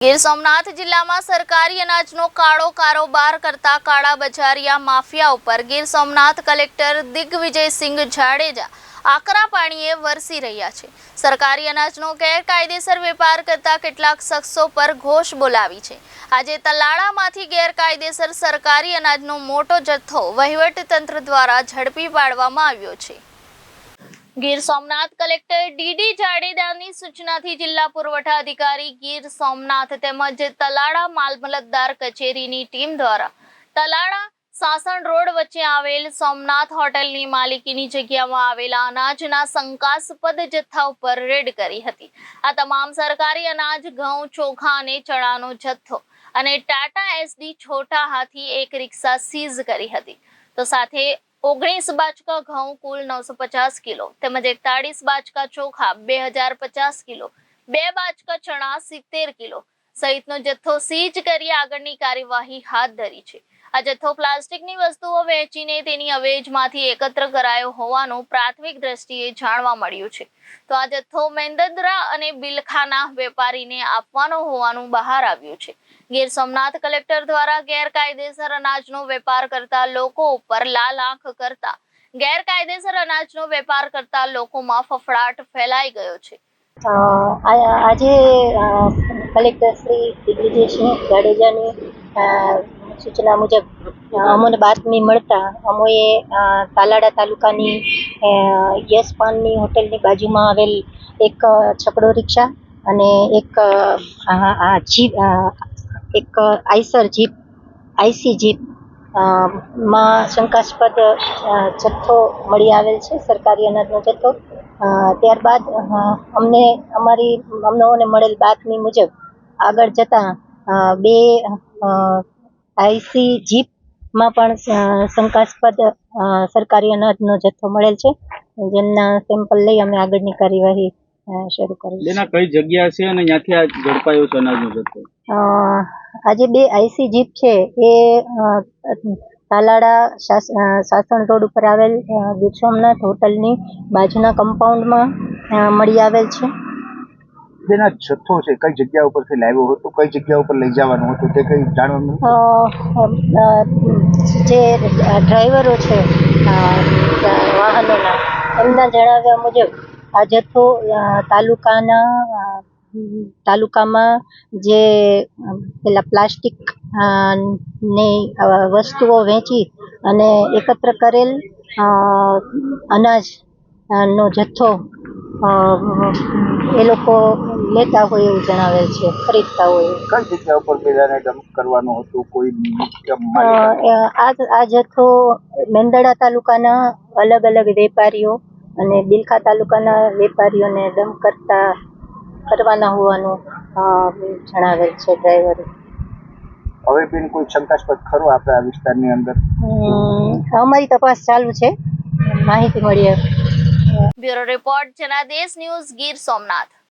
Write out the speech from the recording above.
ગીર સોમનાથ જિલ્લામાં સરકારી અનાજનો કાળો કારોબાર કરતા કાળા બજારિયા માફિયા ઉપર ગીર સોમનાથ કલેક્ટર દિગ્વિજયસિંહ જાડેજા આકરા પાણીએ વરસી રહ્યા છે। સરકારી અનાજનો ગેરકાયદેસર વેપાર કરતા કેટલાક શખ્સો પર ઘોષ બોલાવી છે। આજે તલાળામાંથી ગેરકાયદેસર સરકારી અનાજનો મોટો જથ્થો વહીવટીતંત્ર દ્વારા ઝડપી પાડવામાં આવ્યો છે। ગીર સોમનાથ કલેક્ટર ડીડી જાડેજાની સૂચનાથી જિલ્લા પુરવઠા અધિકારી ગીર સોમનાથ તેમજ તલાળા મામલતદાર કચેરીની ટીમ દ્વારા તલાળા સાસણ રોડ વચ્ચે આવેલ સોમનાથ હોટલની માલિકીની જગ્યામાં આવેલા અનાજના શંકાસ્પદ જથ્થા ઉપર રેડ કરી હતી। આ તમામ સરકારી અનાજ, ઘઉં, ચોખા અને ચણાનો જથ્થો અને ટાટા એસડી છોટા હાથી એક રિક્ષા સીઝ કરી હતી। તો સાથે 19 બાચકા ઘઉં કુલ 950 કિલો તેમજ 41 બાચકા ચોખા 2050 કિલો, 2 બાચકા ચણા 70 કિલો સહિતનો જથ્થો સીઝ કરી આગળની કાર્યવાહી હાથ ધરી છે। આ જથ્થો પ્લાસ્ટિકની વસ્તુઓ વેચીને તેની અવેજમાંથી એકત્ર કરાયો હોવાનું પ્રાથમિક દ્રષ્ટિએ જાણવા મળ્યું છે। તો આ જથ્થો મેંદરદરા અને બિલખાના વેપારીને આપવાનો હોવાનું બહાર આવ્યું છે। ગીર સોમનાથ કલેક્ટર દ્વારા ગેરકાયદેસર અનાજનો વેપાર કરતા લોકો ઉપર લાલ આંખ કરતા ગેરકાયદેસર અનાજનો વેપાર કરતા લોકોમાં ફફડાટ ફેલાઈ ગયો છે। આજે કલેક્ટર શ્રી દિગ્વિજયસિંહ જાડેજાની સૂચના મુજબ અમને બાતમી મળતા અમોએ તાલાળા તાલુકાની યસ પાનની હોટલની બાજુમાં આવેલ એક છકડો રિક્ષા અને એક આઈસર જીપ, આઈસી જીપ માં શંકાસ્પદ જથ્થો મળી આવેલ છે, સરકારી અનાજનો જથ્થો। ત્યારબાદ અમને મળેલ બાતમી મુજબ આગળ જતાં 2 આઈસી જીપમાં પણ શંકાસ્પદ સરકારી અનાજનો જથ્થો મળેલ છે, જેમના સેમ્પલ લઈ અમે આગળની કાર્યવાહી શરૂ કરી છે। કઈ જગ્યા છે અને ત્યાંથી આ ઝડપાયો છે અનાજનો જથ્થો? આજે 2 આઈસી જીપ છે એ તાલાળા સાસણ રોડ ઉપર આવેલ ગીર સોમનાથ હોટલની બાજુના કમ્પાઉન્ડમાં મળી આવેલ છે। બેના જથ્થો છે કઈ જગ્યા ઉપરથી લાવ્યો હતો, કઈ જગ્યા ઉપર લઈ જવાનું હતું તે કઈ જાણવાનું? જે ડ્રાઈવરો છે વાહનોના, એમના જણાવ્યા મુજબ આ જથ્થો તાલુકામાં જે પેલા પ્લાસ્ટિક ની વસ્તુઓ વેચી અને એકત્ર કરેલ અનાજનો જથ્થો એ લોકો લેતા હોય એવું જણાવેલ છે, ખરીદતા હોય। કઈ જગ્યા ઉપર પેલાને ડમ્પ કરવાનું હતું? કોઈ આ જથ્થો મેંદરડા તાલુકાના અલગ અલગ વેપારીઓ અને બિલખા તાલુકાના વેપારીઓને ડમ્પ કરવાના હોવાનું જણાવેલ છે ડ્રાઈવરે। હવે બેન કોઈ શંકાસ્પદ ખરો આપણે આ વિસ્તારની અંદર? અમારી તપાસ ચાલુ છે, માહિતી મળી। Bureau report Janadesh news, Gir Somnath.